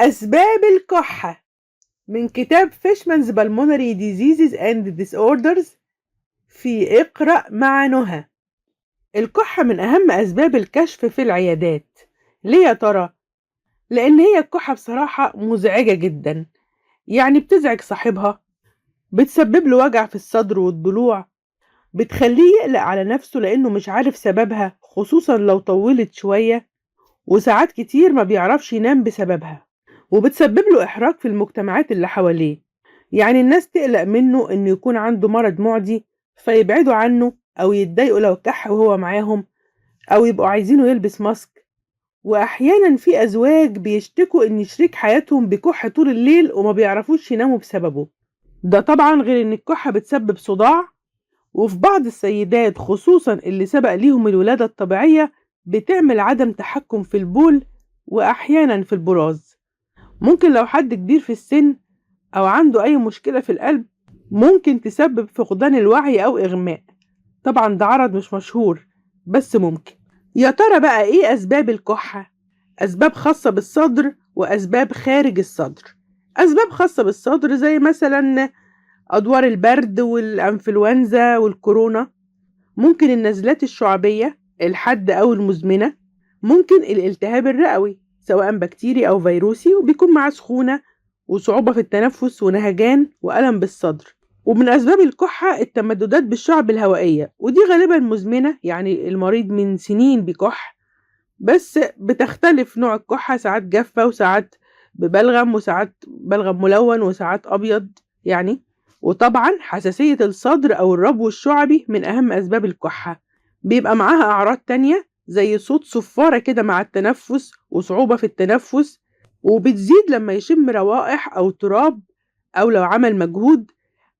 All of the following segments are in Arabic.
أسباب الكحة من كتاب فيشمانز Pulmonary Diseases and Disorders في اقرأ مع نهى. الكحة من أهم أسباب الكشف في العيادات. ليه يا ترى؟ لأن هي الكحة بصراحة مزعجة جدا، يعني بتزعج صاحبها، بتسبب له وجع في الصدر والضلوع، بتخليه يقلق على نفسه لأنه مش عارف سببها، خصوصا لو طولت شوية، وساعات كتير ما بيعرفش ينام بسببها، وبتسبب له إحراج في المجتمعات اللي حواليه. يعني الناس تقلق منه إنه يكون عنده مرض معدي فيبعدوا عنه، أو يتضايقوا لو كح وهو معاهم، أو يبقوا عايزينه يلبس ماسك. وأحيانا في أزواج بيشتكوا إن شريك حياتهم بيكح طول الليل وما بيعرفوش يناموا بسببه. ده طبعا غير إن الكحة بتسبب صداع، وفي بعض السيدات خصوصا اللي سبق ليهم الولادة الطبيعية بتعمل عدم تحكم في البول، وأحيانا في البراز. ممكن لو حد كبير في السن أو عنده أي مشكلة في القلب ممكن تسبب فقدان الوعي أو إغماء. طبعا ده عرض مش مشهور بس ممكن. يا ترى بقى إيه أسباب الكحة؟ أسباب خاصة بالصدر وأسباب خارج الصدر. أسباب خاصة بالصدر زي مثلا أدوار البرد والأنفلونزا والكورونا، ممكن النزلات الشعبية الحادة أو المزمنة، ممكن الالتهاب الرئوي سواء بكتيري أو فيروسي وبيكون معاه سخونة وصعوبة في التنفس ونهجان وألم بالصدر. ومن أسباب الكحة التمددات بالشعب الهوائية، ودي غالبا مزمنة، يعني المريض من سنين بيكح، بس بتختلف نوع الكحة، ساعات جافة وساعات ببلغم وساعات بلغم ملون وساعات أبيض يعني. وطبعا حساسية الصدر أو الربو الشعبي من أهم أسباب الكحة، بيبقى معاها أعراض تانية زي صوت صفارة كده مع التنفس وصعوبة في التنفس، وبتزيد لما يشم روائح أو تراب أو لو عمل مجهود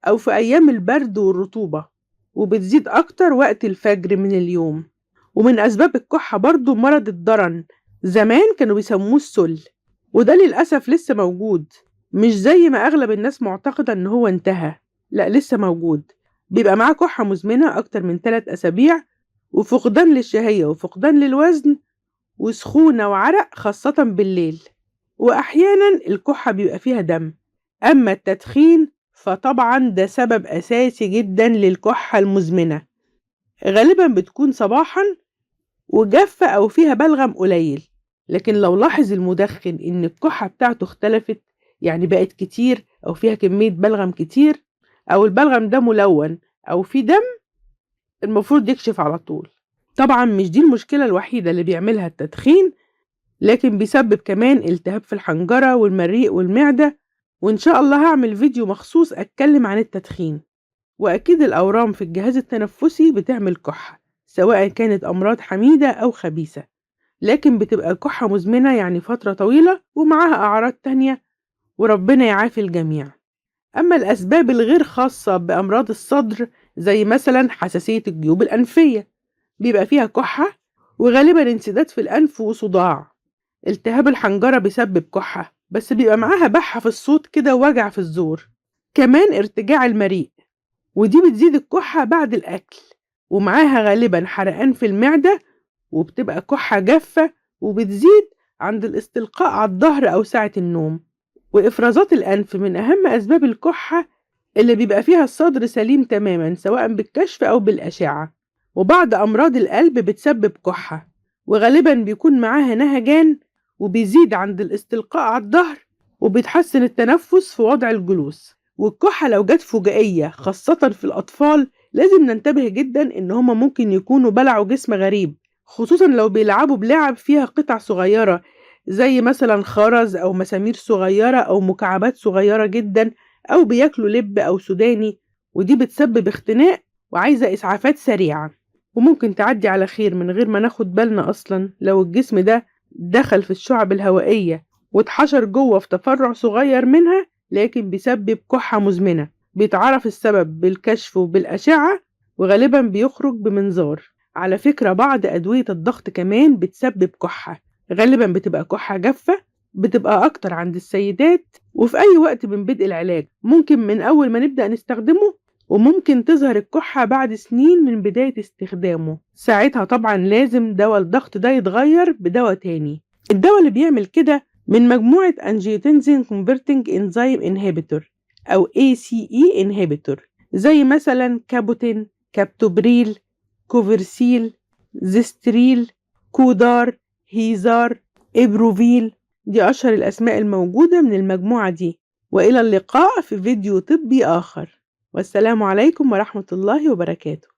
أو في أيام البرد والرطوبة، وبتزيد أكتر وقت الفجر من اليوم. ومن أسباب الكحة برضو مرض الضرن، زمان كانوا بيسموه السل، وده للأسف لسه موجود، مش زي ما أغلب الناس معتقدة إن هو انتهى، لأ لسه موجود. بيبقى معاه كحة مزمنة أكتر من 3 أسابيع، وفقدان للشهية وفقدان للوزن وسخونة وعرق خاصة بالليل، وأحيانا الكحة بيبقى فيها دم. أما التدخين فطبعا ده سبب أساسي جدا للكحة المزمنة، غالبا بتكون صباحا وجافة أو فيها بلغم قليل. لكن لو لاحظ المدخن إن الكحة بتاعته اختلفت، يعني بقت كتير أو فيها كمية بلغم كتير، أو البلغم ده ملون أو فيه دم، المفروض يكشف على طول. طبعا مش دي المشكلة الوحيدة اللي بيعملها التدخين، لكن بيسبب كمان التهاب في الحنجرة والمريء والمعدة، وإن شاء الله هعمل فيديو مخصوص أتكلم عن التدخين. وأكيد الأورام في الجهاز التنفسي بتعمل كحة، سواء كانت أمراض حميدة أو خبيثة، لكن بتبقى كحة مزمنة يعني فترة طويلة ومعاها أعراض تانية، وربنا يعافي الجميع. أما الأسباب الغير خاصة بأمراض الصدر زي مثلا حساسية الجيوب الأنفية، بيبقى فيها كحة وغالبا انسداد في الأنف وصداع. التهاب الحنجرة بيسبب كحة بس بيبقى معاها بحة في الصوت كده ووجع في الزور. كمان ارتجاع المريء، ودي بتزيد الكحة بعد الأكل، ومعاها غالبا حرقان في المعدة، وبتبقى كحة جافة وبتزيد عند الاستلقاء على الظهر أو ساعة النوم. وإفرازات الأنف من أهم أسباب الكحة اللي بيبقى فيها الصدر سليم تماما سواء بالكشف أو بالأشعة. وبعض أمراض القلب بتسبب كحة، وغالبا بيكون معاها نهجان وبيزيد عند الاستلقاء على الظهر، وبيتحسن التنفس في وضع الجلوس. والكحة لو جت فجائية خاصة في الأطفال لازم ننتبه جدا إن هما ممكن يكونوا بلعوا جسم غريب، خصوصا لو بيلعبوا بلعب فيها قطع صغيرة زي مثلا خرز أو مسامير صغيرة أو مكعبات صغيرة جدا، أو بياكلوا لب أو سوداني، ودي بتسبب اختناق وعايزة إسعافات سريعة، وممكن تعدي على خير من غير ما ناخد بالنا أصلا لو الجسم ده دخل في الشعب الهوائية واتحشر جوه في تفرع صغير منها، لكن بيسبب كحة مزمنة. بيتعرف السبب بالكشف وبالأشعة، وغالبا بيخرج بمنظار. على فكرة بعض أدوية الضغط كمان بتسبب كحة، غالبا بتبقى كحة جافة، بتبقى أكتر عند السيدات، وفي أي وقت من بدء العلاج، ممكن من أول ما نبدأ نستخدمه، وممكن تظهر الكحة بعد سنين من بداية استخدامه. ساعتها طبعا لازم دواء الضغط ده يتغير بدواء تاني. الدواء اللي بيعمل كده من مجموعة Angiotensin Converting Enzyme Inhibitor أو ACE Inhibitor زي مثلا كابوتين، كابتوبريل، كوفرسيل، زيستريل، كودار، هيزار، إبروفيل. دي أشهر الأسماء الموجودة من المجموعة دي. وإلى اللقاء في فيديو طبي آخر، والسلام عليكم ورحمة الله وبركاته.